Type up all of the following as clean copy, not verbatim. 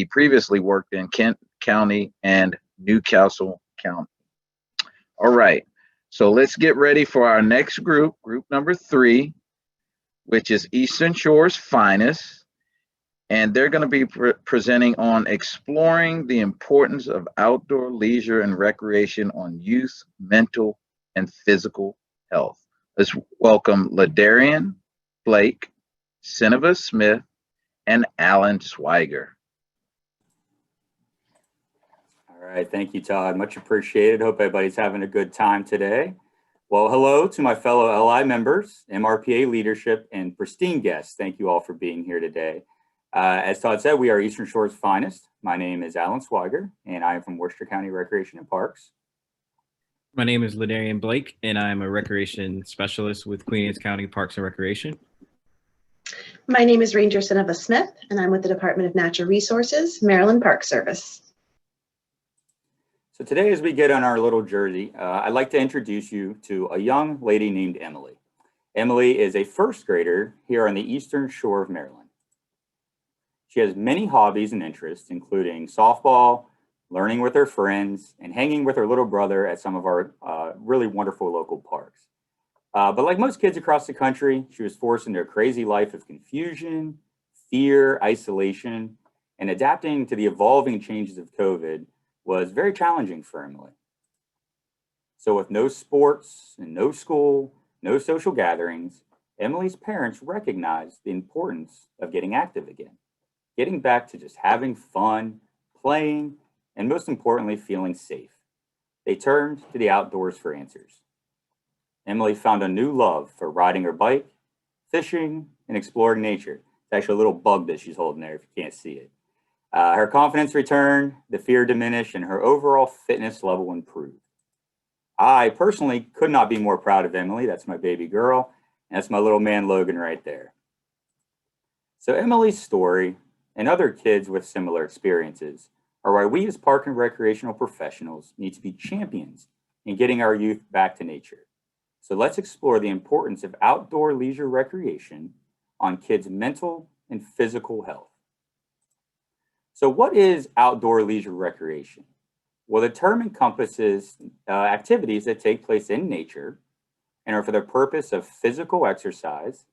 He previously worked in Kent County and Newcastle County. All right, so let's get ready for our next group, group number 3, which is Eastern Shore's Finest. And they're going to be presenting on exploring the importance of outdoor leisure and recreation on youth, mental, and physical health. Let's welcome LaDarian, Blake, Sinova Smith, and Alan Swiger. All right, thank you, Todd. Much appreciated. Hope everybody's having a good time today. Well, hello to my fellow LI members, MRPA leadership, and pristine guests. Thank you all for being here today. As Todd said, we are Eastern Shore's Finest. My name is Alan Swiger, and I am from Worcester County Recreation and Parks. My name is LaDarian Blake, and I'm a recreation specialist with Queen Anne's County Parks and Recreation. My name is Ranger Sinova Smith, and I'm with the Department of Natural Resources, Maryland Park Service. So today, as we get on our little journey, I'd like to introduce you to a young lady named Emily. Emily is a first grader here on the Eastern Shore of Maryland. She has many hobbies and interests, including softball, learning with her friends, and hanging with her little brother at some of our really wonderful local parks. But like most kids across the country, she was forced into a crazy life of confusion, fear, isolation, and adapting to the evolving changes of COVID was very challenging for Emily. So with no sports and no school, no social gatherings, Emily's parents recognized the importance of getting active again, getting back to just having fun, playing, and most importantly, feeling safe. They turned to the outdoors for answers. Emily found a new love for riding her bike, fishing, and exploring nature. It's actually a little bug that she's holding there if you can't see it. Her confidence returned, the fear diminished, and her overall fitness level improved. I personally could not be more proud of Emily. That's my baby girl, and that's my little man, Logan, right there. So Emily's story and other kids with similar experiences are why we as park and recreational professionals need to be champions in getting our youth back to nature. So let's explore the importance of outdoor leisure recreation on kids' mental and physical health. So what is outdoor leisure recreation? Well, the term encompasses activities that take place in nature and are for the purpose of physical exercise,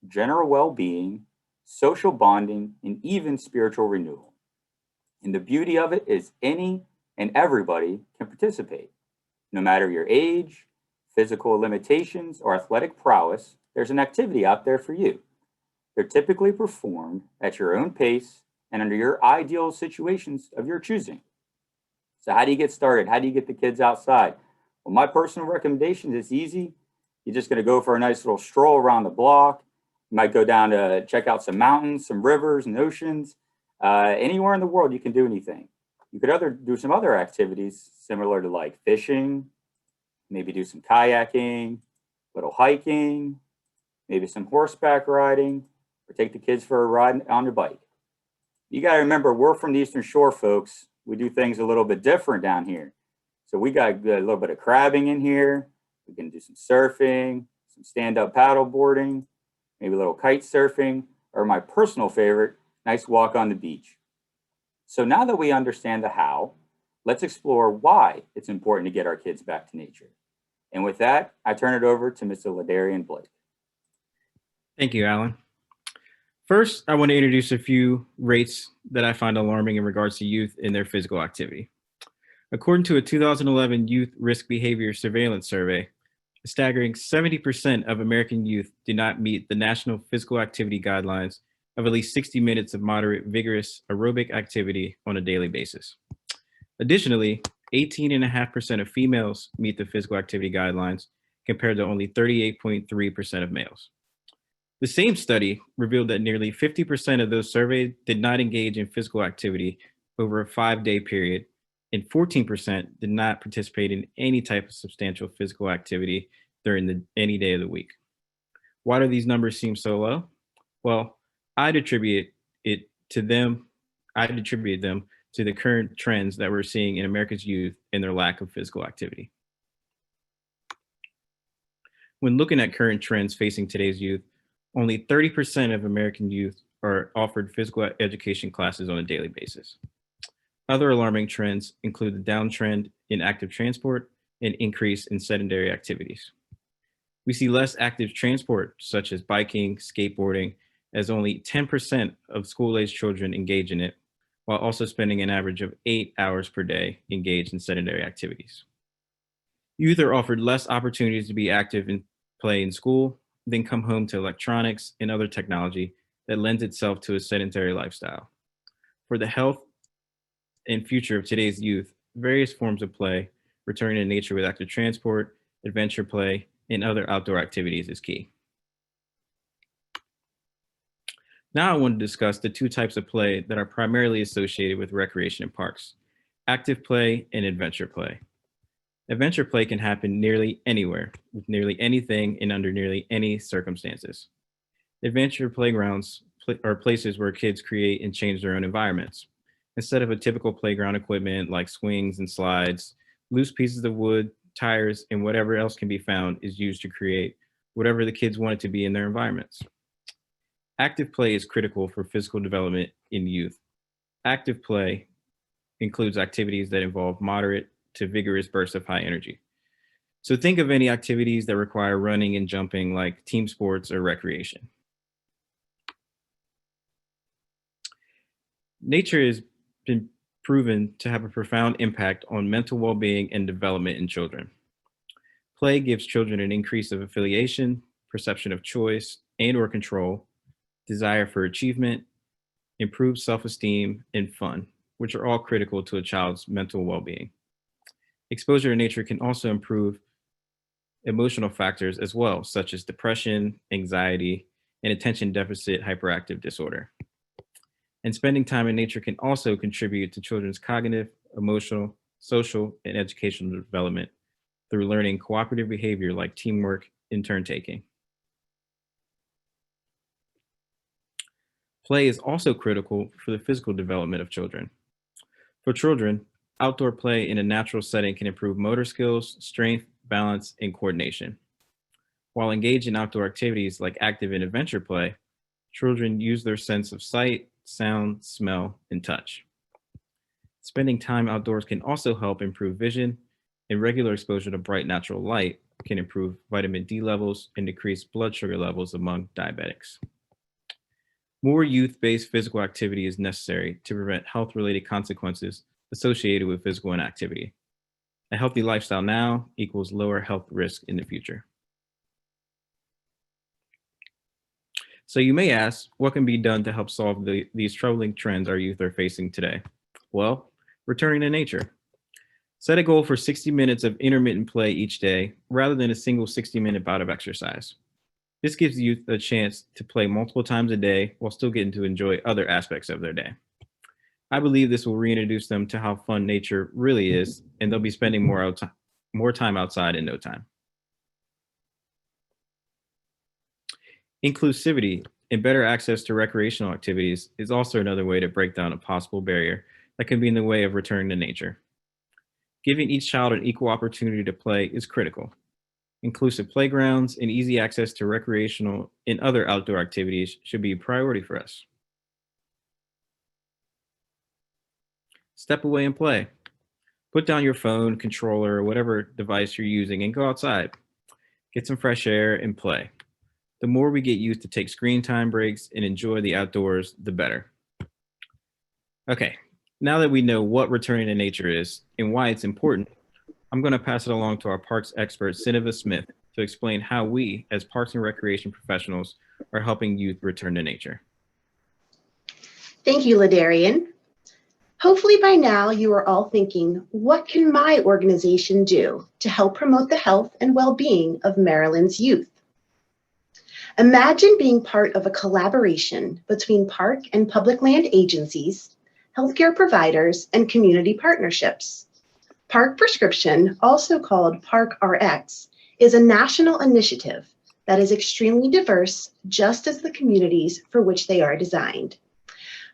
general well-being, social bonding, and even spiritual renewal. And the beauty of it is any and everybody can participate. No matter your age, physical limitations, or athletic prowess, there's an activity out there for you. They're typically performed at your own pace and under your ideal situations of your choosing. So how do you get started? How do you get the kids outside? Well, my personal recommendation is easy. You're just gonna go for a nice little stroll around the block. You might go down to check out some mountains, some rivers and oceans. Anywhere in the world, you can do anything. You could do some other activities similar to like fishing, maybe do some kayaking, little hiking, maybe some horseback riding, or take the kids for a ride on your bike. You got to remember, we're from the Eastern Shore, folks. We do things a little bit different down here. So we got a little bit of crabbing in here. We can do some surfing, some stand-up paddle boarding, maybe a little kite surfing, or my personal favorite, nice walk on the beach. So now that we understand the how, let's explore why it's important to get our kids back to nature. And with that, I turn it over to Mr. LaDarian Blake. Thank you, Alan. First, I want to introduce a few rates that I find alarming in regards to youth in their physical activity. According to a 2011 Youth Risk Behavior Surveillance Survey, a staggering 70% of American youth do not meet the National Physical Activity Guidelines of at least 60 minutes of moderate, vigorous aerobic activity on a daily basis. Additionally, 18.5% of females meet the physical activity guidelines compared to only 38.3% of males. The same study revealed that nearly 50% of those surveyed did not engage in physical activity over a 5-day period, and 14% did not participate in any type of substantial physical activity during any day of the week. Why do these numbers seem so low? Well, I'd attribute them to the current trends that we're seeing in America's youth and their lack of physical activity. When looking at current trends facing today's youth, only 30% of American youth are offered physical education classes on a daily basis. Other alarming trends include the downtrend in active transport and increase in sedentary activities. We see less active transport, such as biking, skateboarding, as only 10% of school-aged children engage in it, while also spending an average of 8 hours per day engaged in sedentary activities. Youth are offered less opportunities to be active in play in school, then come home to electronics and other technology that lends itself to a sedentary lifestyle. For the health and future of today's youth, various forms of play, returning to nature with active transport, adventure play, and other outdoor activities is key. Now I want to discuss the two types of play that are primarily associated with recreation in parks: active play and adventure play. Adventure play can happen nearly anywhere, with nearly anything and under nearly any circumstances. Adventure playgrounds are places where kids create and change their own environments. Instead of a typical playground equipment like swings and slides, loose pieces of wood, tires, and whatever else can be found is used to create whatever the kids want it to be in their environments. Active play is critical for physical development in youth. Active play includes activities that involve moderate to vigorous bursts of high energy. So think of any activities that require running and jumping, like team sports or recreation. Nature has been proven to have a profound impact on mental well-being and development in children. Play gives children an increase of affiliation, perception of choice and/or control, desire for achievement, improved self-esteem, and fun, which are all critical to a child's mental well-being. Exposure to nature can also improve emotional factors as well, such as depression, anxiety, and attention deficit hyperactive disorder. And spending time in nature can also contribute to children's cognitive, emotional, social, and educational development through learning cooperative behavior like teamwork and turn-taking. Play is also critical for the physical development of children. For children, outdoor play in a natural setting can improve motor skills, strength, balance, and coordination. While engaged in outdoor activities like active and adventure play, children use their sense of sight, sound, smell, and touch. Spending time outdoors can also help improve vision, and regular exposure to bright natural light can improve vitamin D levels and decrease blood sugar levels among diabetics. More youth-based physical activity is necessary to prevent health-related consequences associated with physical inactivity. A healthy lifestyle now equals lower health risk in the future. So you may ask, what can be done to help solve these troubling trends our youth are facing today? Well, returning to nature. Set a goal for 60 minutes of intermittent play each day rather than a single 60-minute bout of exercise. This gives youth a chance to play multiple times a day while still getting to enjoy other aspects of their day. I believe this will reintroduce them to how fun nature really is, and they'll be spending more time outside in no time. Inclusivity and better access to recreational activities is also another way to break down a possible barrier that can be in the way of returning to nature. Giving each child an equal opportunity to play is critical. Inclusive playgrounds and easy access to recreational and other outdoor activities should be a priority for us. Step away and play. Put down your phone, controller, or whatever device you're using and go outside. Get some fresh air and play. The more we get youth to take screen time breaks and enjoy the outdoors, the better. Okay, now that we know what returning to nature is and why it's important, I'm going to pass it along to our parks expert, Sinova Smith, to explain how we, as parks and recreation professionals, are helping youth return to nature. Thank you, LaDarian. Hopefully by now you are all thinking, what can my organization do to help promote the health and well-being of Maryland's youth? Imagine being part of a collaboration between park and public land agencies, healthcare providers, and community partnerships. Park Prescription, also called Park RX, is a national initiative that is extremely diverse, just as the communities for which they are designed.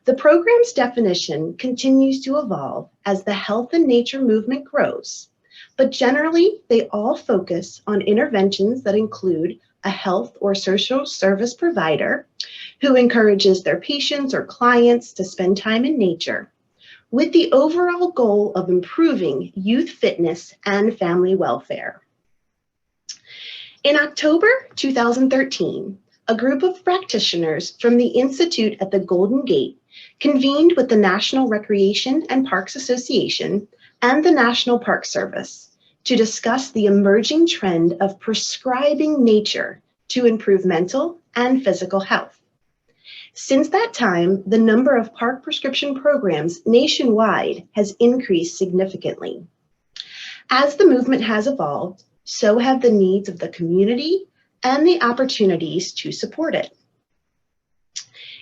The program's definition continues to evolve as the health and nature movement grows, but generally they all focus on interventions that include a health or social service provider, who encourages their patients or clients to spend time in nature with the overall goal of improving youth fitness and family welfare. In October 2013, a group of practitioners from the Institute at the Golden Gate convened with the National Recreation and Parks Association and the National Park Service to discuss the emerging trend of prescribing nature to improve mental and physical health. Since that time, the number of park prescription programs nationwide has increased significantly. As the movement has evolved, so have the needs of the community and the opportunities to support it.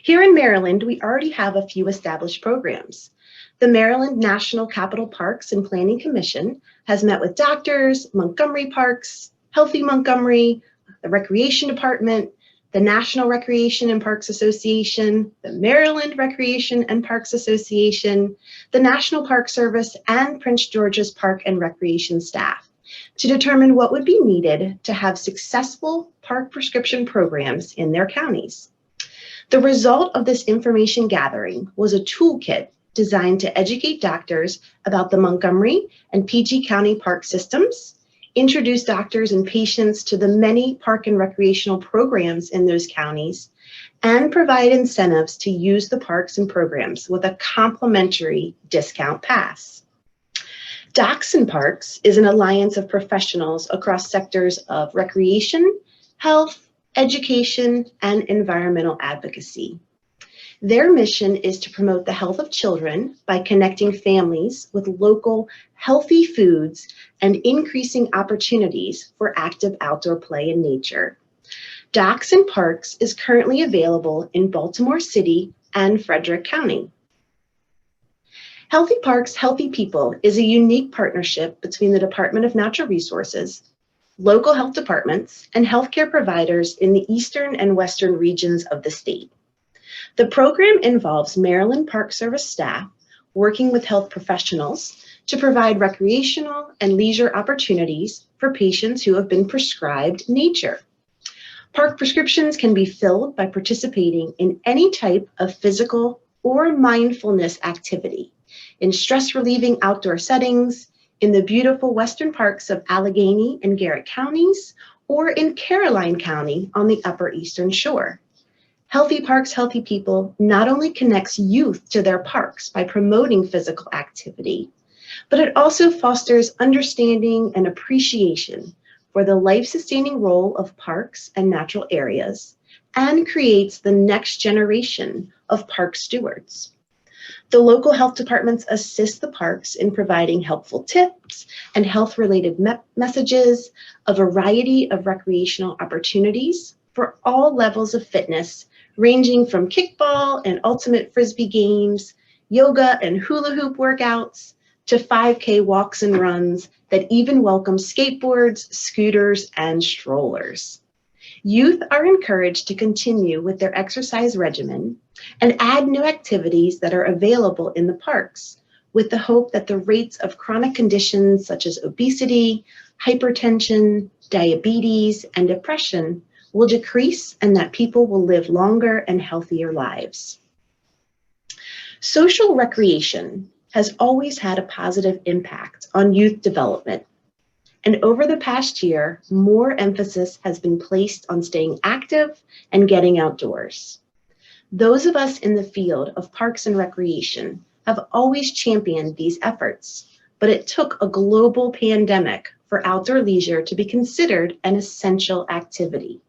Here in Maryland, we already have a few established programs. The Maryland National Capital Parks and Planning Commission has met with doctors, Montgomery Parks, Healthy Montgomery, the Recreation Department, the National Recreation and Parks Association, the Maryland Recreation and Parks Association, the National Park Service, and Prince George's Park and Recreation staff to determine what would be needed to have successful park prescription programs in their counties. The result of this information gathering was a toolkit designed to educate doctors about the Montgomery and PG County park systems, introduce doctors and patients to the many park and recreational programs in those counties, and provide incentives to use the parks and programs with a complimentary discount pass. Docs and Parks is an alliance of professionals across sectors of recreation, health, education, and environmental advocacy. Their mission is to promote the health of children by connecting families with local healthy foods and increasing opportunities for active outdoor play in nature. Docs and Parks is currently available in Baltimore City and Frederick County. Healthy Parks, Healthy People is a unique partnership between the Department of Natural Resources, local health departments, and healthcare providers in the eastern and western regions of the state. The program involves Maryland Park Service staff working with health professionals to provide recreational and leisure opportunities for patients who have been prescribed nature. Park prescriptions can be filled by participating in any type of physical or mindfulness activity, in stress-relieving outdoor settings, in the beautiful western parks of Allegheny and Garrett counties, or in Caroline County on the Upper Eastern Shore. Healthy Parks, Healthy People not only connects youth to their parks by promoting physical activity, but it also fosters understanding and appreciation for the life-sustaining role of parks and natural areas, and creates the next generation of park stewards. The local health departments assist the parks in providing helpful tips and health-related messages, a variety of recreational opportunities for all levels of fitness, ranging from kickball and ultimate frisbee games, yoga and hula hoop workouts, to 5K walks and runs that even welcome skateboards, scooters, and strollers. Youth are encouraged to continue with their exercise regimen and add new activities that are available in the parks, with the hope that the rates of chronic conditions such as obesity, hypertension, diabetes, and depression will decrease and that people will live longer and healthier lives. Social recreation has always had a positive impact on youth development. And over the past year, more emphasis has been placed on staying active and getting outdoors. Those of us in the field of parks and recreation have always championed these efforts, but it took a global pandemic for outdoor leisure to be considered an essential activity.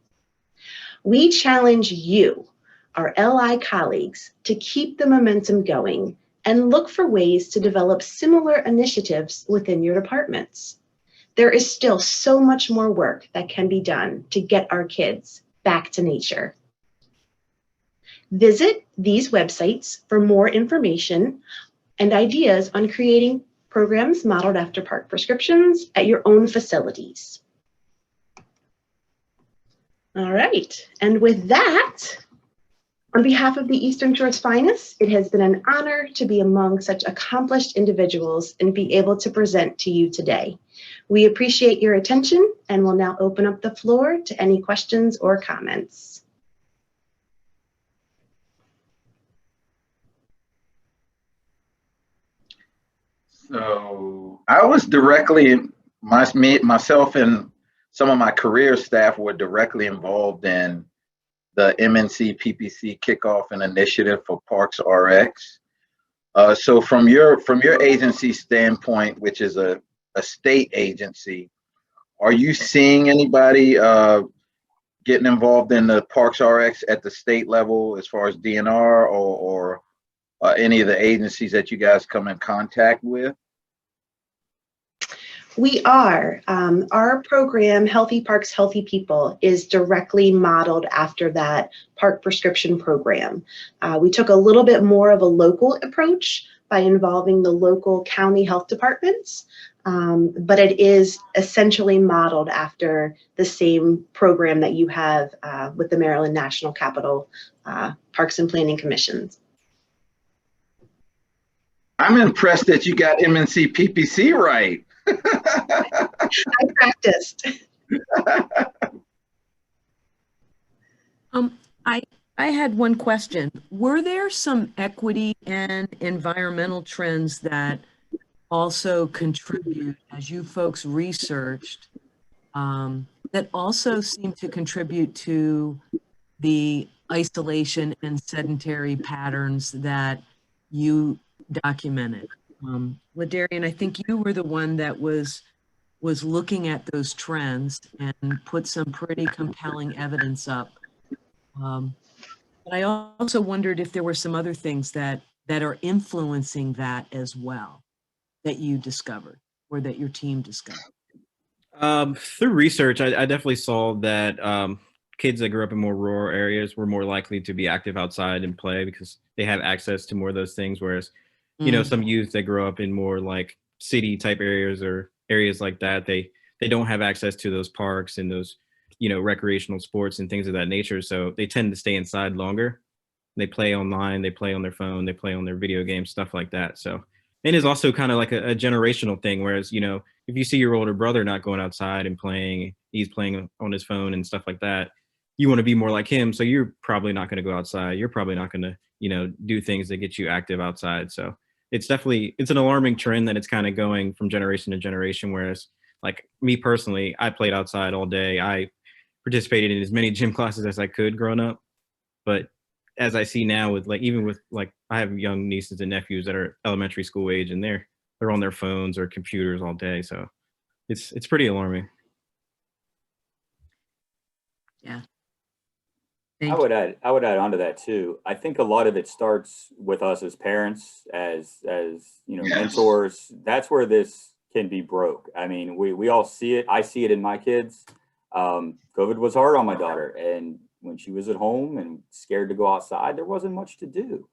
We challenge you, our LI colleagues, to keep the momentum going and look for ways to develop similar initiatives within your departments. There is still so much more work that can be done to get our kids back to nature. Visit these websites for more information and ideas on creating programs modeled after park prescriptions at your own facilities. All right, and with that, on behalf of the Eastern Shore's finest, it has been an honor to be among such accomplished individuals and be able to present to you today. We appreciate your attention and will now open up the floor to any questions or comments. So I was directly, myself and some of my career staff were directly involved in the MNC PPC kickoff and initiative for Parks RX. So from your agency standpoint, which is a state agency, are you seeing anybody getting involved in the Parks RX at the state level as far as DNR or any of the agencies that you guys come in contact with? We are. Our program, Healthy Parks, Healthy People, is directly modeled after that park prescription program. We took a little bit more of a local approach by involving the local county health departments, but it is essentially modeled after the same program that you have with the Maryland National Capital Parks and Planning Commissions. I'm impressed that you got MNC PPC right. I practiced. I had one question. Were there some equity and environmental trends that also contribute, as you folks researched, that also seem to contribute to the isolation and sedentary patterns that you documented? LaDarian, I think you were the one that was looking at those trends and put some pretty compelling evidence up. But I also wondered if there were some other things that are influencing that as well, that you discovered or that your team discovered. Through research, I definitely saw that kids that grew up in more rural areas were more likely to be active outside and play because they have access to more of those things, whereas you know, some youth that grow up in more like city type areas or areas like that, they don't have access to those parks and those, you know, recreational sports and things of that nature. So they tend to stay inside longer. They play online, they play on their phone, they play on their video games, stuff like that. So it is also kind of like a generational thing. Whereas, you know, if you see your older brother not going outside and playing, he's playing on his phone and stuff like that, you want to be more like him. So you're probably not going to go outside. You're probably not going to, you know, do things that get you active outside. So it's an alarming trend that it's kind of going from generation to generation. Whereas like me personally, I played outside all day. I participated in as many gym classes as I could growing up. But as I see now with like, even with like, I have young nieces and nephews that are elementary school age and they're on their phones or computers all day. So it's pretty alarming. Yeah. I would add on to that too. I think a lot of it starts with us as parents, as you know, Yes. mentors. That's where this can be broke. I mean, we all see it. I see it in my kids. COVID was hard on my daughter, and when she was at home and scared to go outside, there wasn't much to do.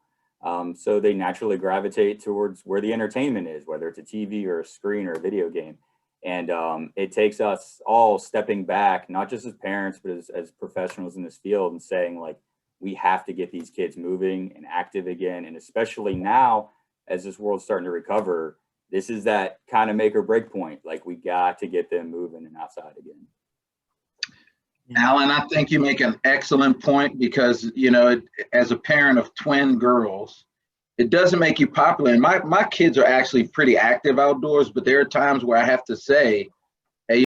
So they naturally gravitate towards where the entertainment is, whether it's a TV or a screen or a video game. And it takes us all stepping back, not just as parents, but as professionals in this field, and saying like, we have to get these kids moving and active again. And especially now, as this world's starting to recover, this is that kind of make or break point. Like, we got to get them moving and outside again. Alan, I think you make an excellent point because, you know, as a parent of twin girls, it doesn't make you popular. And my kids are actually pretty active outdoors, but there are times where I have to say,